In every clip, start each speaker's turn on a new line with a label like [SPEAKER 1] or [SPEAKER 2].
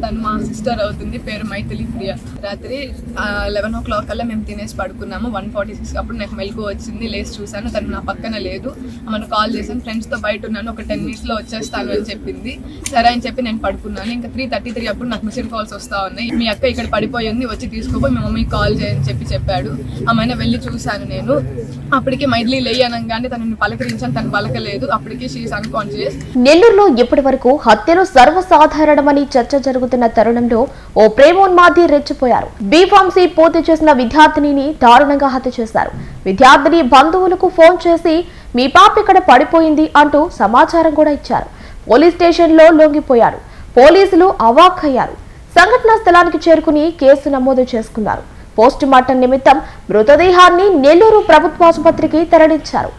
[SPEAKER 1] తను మా సిస్టర్ అవుతుంది, పేరు మైథిలి ప్రియ. రాత్రి 11 o'clock కల్లా మేము తినేసి పడుకున్నాము. 1:46 అప్పుడు నాకు మెలకు వచ్చింది. లేచి చూసాను, తను నా పక్కన లేదు. మనం కాల్ చేశాను, ఫ్రెండ్స్తో బయట ఉన్నాను, ఒక 10 minutes వచ్చేస్తాను అని చెప్పింది. సరే అని చెప్పి నేను పడుకున్నాను. ఇంకా 3:33 అప్పుడు నాకు మిస్డ్ కాల్స్ వస్తూ ఉన్నాయి. మీ అక్క ఇక్కడ పడిపోయి ఉంది, వచ్చి తీసుకోపోయి మీ మమ్మీకి కాల్ చేయని చెప్పాడు. ఆమె వెళ్ళి చూశాను నేను. అప్పటికి మైథిలి లేయనగానే తనని పలకరించాను, తను పలకలేదు. అప్పటికి షీ ఈస్ అన్కాన్షియస్.
[SPEAKER 2] నెల్లూరులో ఇప్పటి వరకు హత్యలు సర్వసాధారణమని చర్చ జరుగుతున్న తరుణంలో ఓ ప్రేమోన్మాది రెచ్చిపోయారు. బీఫార్మసీ పూర్తి చేసిన విద్యార్థినిని దారుణంగా హత్య చేశారు. విద్యార్థిని బంధువులకు ఫోన్ చేసి మీ పాప ఇక్కడ పడిపోయింది అంటూ సమాచారం కూడా ఇచ్చారు. పోలీస్ స్టేషన్ లో లొంగిపోయారు. పోలీసులు అవాక్కయ్యారు. సంఘటనా స్థలానికి చేరుకుని కేసు నమోదు చేసుకున్నారు. పోస్ట్ మార్టం నిమిత్తం మృతదేహాన్ని నెల్లూరు ప్రభుత్వాసుపత్రికి తరలించారు.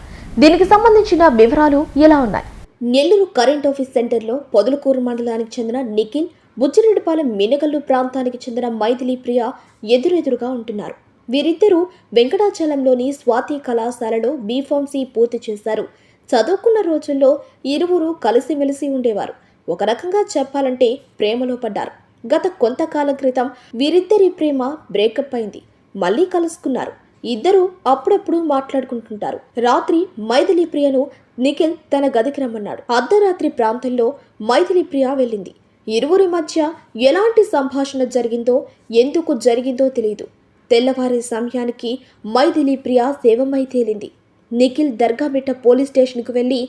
[SPEAKER 2] దీనికి సంబంధించిన వివరాలు ఇలా ఉన్నాయి. నెల్లూరు కరెంట్ ఆఫీస్ సెంటర్లో పొదలకూరు మండలానికి చెందిన నిఖిల్, బుచ్చిరెడ్డిపాలెం మినగల్లు ప్రాంతానికి చెందిన మైథిలి ప్రియ ఎదురెదురుగా ఉంటున్నారు. వీరిద్దరూ వెంకటాచలంలోని స్వాతి కళాశాలలో బీఫార్మసీ పూర్తి చేశారు. చదువుకున్న రోజుల్లో ఇరువురు కలిసిమెలిసి ఉండేవారు. ఒక రకంగా చెప్పాలంటే ప్రేమలో పడ్డారు. గత కొంతకాలం క్రితం వీరిద్దరి ప్రేమ బ్రేకప్ అయింది. మళ్లీ కలుసుకున్నారు. ఇద్దరు అప్పుడప్పుడు మాట్లాడుకుంటుంటారు. రాత్రి మైథిలి ప్రియను నిఖిల్ తన గదికి రమ్మన్నాడు. అర్ధరాత్రి ప్రాంతంలో మైథిలి ప్రియ వెళ్ళింది. ఇరువురి మధ్య ఎలాంటి సంభాషణ జరిగిందో, ఎందుకు జరిగిందో తెలియదు. తెల్లవారే సమయానికి మైథిలి ప్రియ శవమై తేలింది. నిఖిల్ దర్గామిట్ట పోలీస్ స్టేషన్కు వెళ్లి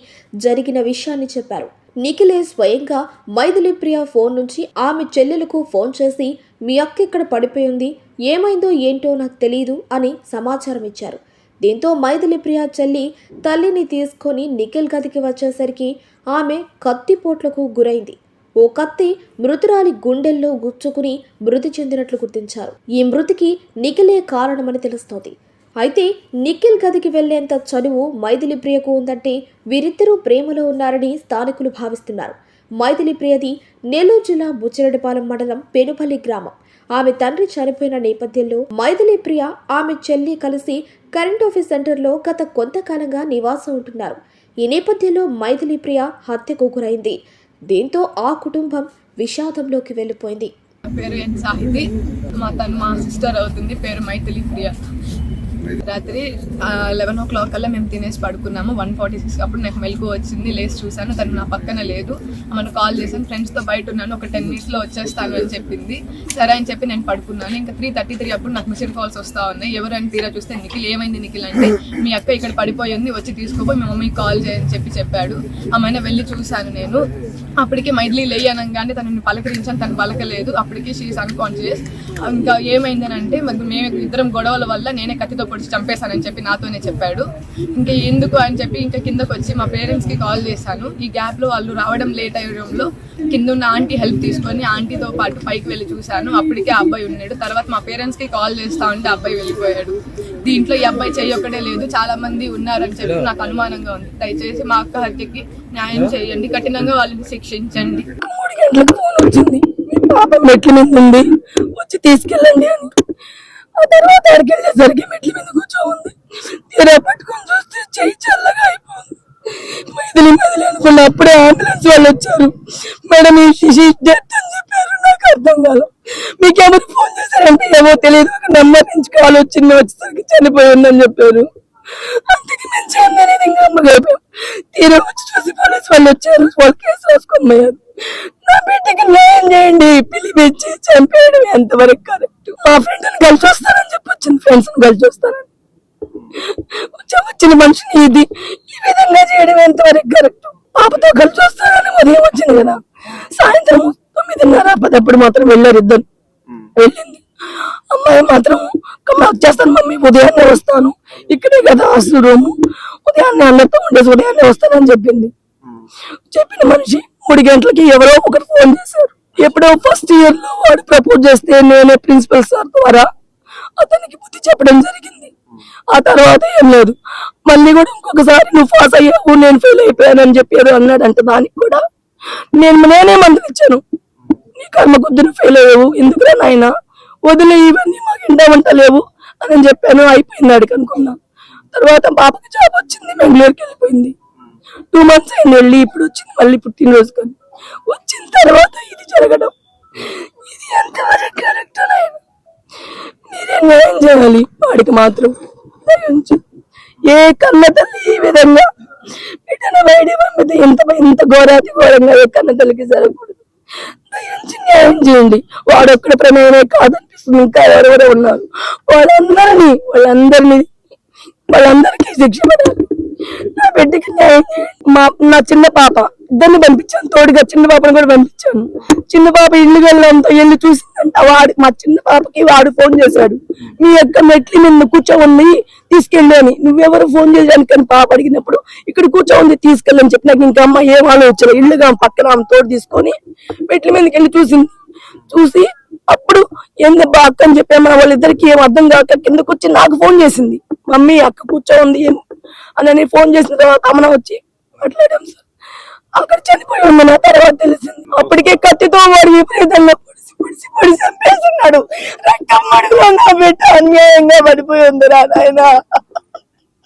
[SPEAKER 2] జరిగిన విషయాన్ని చెప్పారు. నిఖిలే స్వయంగా మైథిలి ప్రియ ఫోన్ నుంచి ఆమె చెల్లెలకు ఫోన్ చేసి మీ అక్క ఇక్కడ పడిపోయింది, ఏమైందో ఏంటో నాకు తెలియదు అని సమాచారం ఇచ్చారు. దీంతో మైథిలి ప్రియ చెల్లి తల్లిని తీసుకొని నిఖిల్ గదికి వచ్చేసరికి ఆమె కత్తిపోట్లకు గురైంది. ఓ కత్తి మృతురాలి గుండెల్లో గుచ్చుకుని మృతి చెందినట్లు గుర్తించారు. ఈ మృతికి నిఖిలే కారణమని తెలుస్తోంది. అయితే నిఖిల్ గదికి వెళ్లేంత చనువు మైథిలి ప్రియకు ఉందంటే వీరిద్దరూ ప్రేమలో ఉన్నారని స్థానికులు భావిస్తున్నారు. మైథిలి ప్రియది నెల్లూరు జిల్లా బుచ్చిరెడ్డిపాలెం మండలం పెనుపల్లి గ్రామం. ఆమె తండ్రి చనిపోయిన నేపథ్యంలో మైథిలి ప్రియ, ఆమె చెల్లి కలిసి కరెంట్ ఆఫీస్ సెంటర్లో గత కొంతకాలంగా నివాసం ఉంటున్నారు. ఈ నేపథ్యంలో మైథిలి ప్రియ హత్యకు గురైంది. దీంతో ఆ కుటుంబం విషాదంలోకి వెళ్లిపోయింది.
[SPEAKER 1] పేరు సాహితి, తను మా సిస్టర్ అవుతుంది, పేరు మైథిలి ప్రియ. రాత్రి 11 o'clock కల్లా మేము తినేసి పడుకున్నాము. 1:46 అప్పుడు నాకు మెలకు వచ్చింది. లేచి చూసాను, తను నా పక్కన లేదు. మనం కాల్ చేశాను, ఫ్రెండ్స్తో బయట ఉన్నాను, ఒక 10 minutes వచ్చేస్తాను అని చెప్పింది. సరే అని చెప్పి నేను పడుకున్నాను. ఇంకా 3:33 అప్పుడు నాకు మిస్డ్ కాల్స్ వస్తూ ఉన్నాయి. ఎవరని తీరా చూస్తే నిఖిల్. ఏమైంది నిఖిల్ అంటే మీ అక్క ఇక్కడ పడిపోయి ఉంది, వచ్చి తీసుకోపోయి మీ మమ్మీకి కాల్ చేయని చెప్పాడు. ఆమె వెళ్ళి చూశాను నేను. అప్పటికి మైథిలి లేయనగానే తనని పలకరించాను, తను పలకలేదు. అప్పటికి షీ ఈస్ అన్కాన్షియస్. ఇంకా ఏమైందని అంటే మేము ఇద్దరం గొడవల వల్ల నేనే కత్తితో పొడిచి చంపేశానని చెప్పి నాతోనే చెప్పాడు. ఇంకా ఎందుకు అని చెప్పి ఇంకా కిందకు వచ్చి మా పేరెంట్స్కి కాల్ చేశాను. ఈ గ్యాప్లో వాళ్ళు రావడం లేట్ అయ్యడంలో కింద ఉన్న ఆంటీ హెల్ప్ తీసుకొని ఆంటీతో పాటు పైకి వెళ్ళి చూశాను. అప్పటికే ఆ అబ్బాయి ఉన్నాడు. తర్వాత మా పేరెంట్స్కి కాల్ చేస్తా ఉంటే అబ్బాయి వెళ్ళిపోయాడు. దీంట్లో ఈ అబ్బాయి చెయ్యొక్కడే లేదు, చాలా మంది ఉన్నారని చెప్పి నాకు అనుమానంగా ఉంది. దయచేసి మా అక్క హత్యకి న్యాయం చేయండి, కఠినంగా వాళ్ళని శిక్షించండి.
[SPEAKER 3] 3 గంటలకు ఫోన్ వచ్చింది, పాప మెట్ల మీద ఉంది, వచ్చి తీసుకెళ్ళండి అని. ఆ తర్వాత అక్కడికి వెళ్ళేసరికి మెట్ల మీద కూర్చోంది. తీరా పట్టుకొని చూస్తే చెయ్యి చల్లగా అయిపోయింది. మైథిలి అనుకున్న అప్పుడే అంబులెన్స్ వాళ్ళు వచ్చారు. మేడం ఈ శిశి డెత్ అని చెప్పారు. నాకు అర్థం కాదు. మీకెవరు ఫోన్ చేశారంటే ఏమో తెలియదు, ఒక నెంబర్ నుంచి కాల్ వచ్చింది, వచ్చేసరికి చనిపోయి ఉందని చెప్పారు. అంతకి మంచి అందరినీ ఇంకా అమ్మగైపోయాం. తీరా వచ్చి చూసి పోలీసు వాళ్ళు వచ్చారు. వాళ్ళు కేసు రాసుకోమయ్యారు. నా బిడ్డకి న్యాయం చేయండి, పిలిపించి చంపేయడం ఎంతవరకు కరెక్ట్? మా ఫ్రెండ్ కలిసి వస్తానని చెప్పి వచ్చింది, ఫ్రెండ్స్ కలిసి వస్తానని వచ్చిన మనిషిని ఇది ఈ విధంగా చేయడం ఎంతవరకు కరెక్ట్? పాపతో కలిసి వస్తానని ఉదయం వచ్చింది కదా, సాయంత్రం 9:30 10 మాత్రం వెళ్ళారు. ఇద్దరు వెళ్ళింది. అమ్మాయి మాత్రం చేస్తాను మమ్మీ, ఉదయాన్నే వస్తాను, ఇక్కడే కదా హాస్టల్ రూమ్, ఉదయాన్నే అందరితో ఉండేసి ఉదయాన్నే వస్తానని చెప్పింది. చెప్పిన మనిషి 3 గంటలకి ఎవరో ఒకరు ఫోన్ చేశారు. ఎప్పుడో ఫస్ట్ ఇయర్ లో వాడు ప్రపోజ్ చేస్తే నేనే ప్రిన్సిపల్ సార్ ద్వారా అతనికి బుద్ధి చెప్పడం జరిగింది. ఆ తర్వాత ఏం లేదు. మళ్ళీ కూడా ఇంకొకసారి నువ్వు పాస్ అయ్యావు, నేను ఫెయిల్ అయిపోయానని చెప్పారు అన్నాడంట. దానికి కూడా నేనే మందులు ఇచ్చాను, నీ కర్మ కొద్ది నువ్వు ఫెయిల్ అయ్యావు, ఎందుకురా నాయన వదిలే, ఇవన్నీ మాకు ఇంట లేవు అని చెప్పాను. అయిపోయింది అడిగి అనుకున్నా. తర్వాత పాపకి జాబ్ వచ్చింది, బెంగళూరుకి వెళ్ళిపోయింది. 2 months అయింది వెళ్ళి. ఇప్పుడు వచ్చింది మళ్ళీ పుట్టినరోజు కానీ. వచ్చిన తర్వాత ఇది జరగడం ఇది ఎంతవరకు కరెక్ట్ నాయన? మీరే న్యాయం చేయాలి వాడికి మాత్రం. దయించి ఏ కన్న తల్లి ఈ విధంగా బిడ్డను బయట పంపితే ఇంత ఘోరాతి ఘోరంగా ఏ కన్న తల్లికి జరగకూడదు. దయించి న్యాయం చేయండి. వాడొక్కడ ప్రమేయమే కాదనిపిస్తుంది, ఇంకా ఎవరెవరో ఉన్నారు. వాళ్ళందరికీ శిక్ష పడాలి. నా బిడ్డకి న్యాయం చేయండి. నా చిన్న పాప ఇద్దరిని పంపించాను, తోడుగా చిన్న పాపను కూడా పంపించాను. చిన్న పాప ఇల్లు వెళ్ళడంతో వెళ్ళి చూసిందంట. మా చిన్న పాపకి వాడు ఫోన్ చేశాడు, మీ యొక్క మెట్లి మీద కూర్చోండి తీసుకెళ్ళి అని. నువ్వెవరు ఫోన్ చేయడానికి అని పాప అడిగినప్పుడు ఇక్కడ కూర్చోండి తీసుకెళ్ళని చెప్పి నాకు ఇంకా అమ్మ ఏం ఆలోచన. ఇల్లుగా పక్కన ఆమె తోడు తీసుకొని మెట్ల మీదకి వెళ్ళి చూసింది. చూసి అప్పుడు ఏందబ్బా అక్క అని చెప్పామా, వాళ్ళిద్దరికి ఏం అర్థం కాక కిందకు వచ్చి నాకు ఫోన్ చేసింది, మమ్మీ అక్క కూర్చోంది ఏం అని ఫోన్ చేసిన తర్వాత అమ్మన వచ్చి మాట్లాడాం సార్. అక్కడ చనిపోయి ఉంది నా తర్వాత తెలిసింది. అప్పటికే కత్తితో వాడు విపరీతంగా పొడిసి చంపేస్తున్నాడు. రక్తం మడుగులో నా బిడ్డ అన్యాయంగా పడిపోయి ఉంది రా నాయన.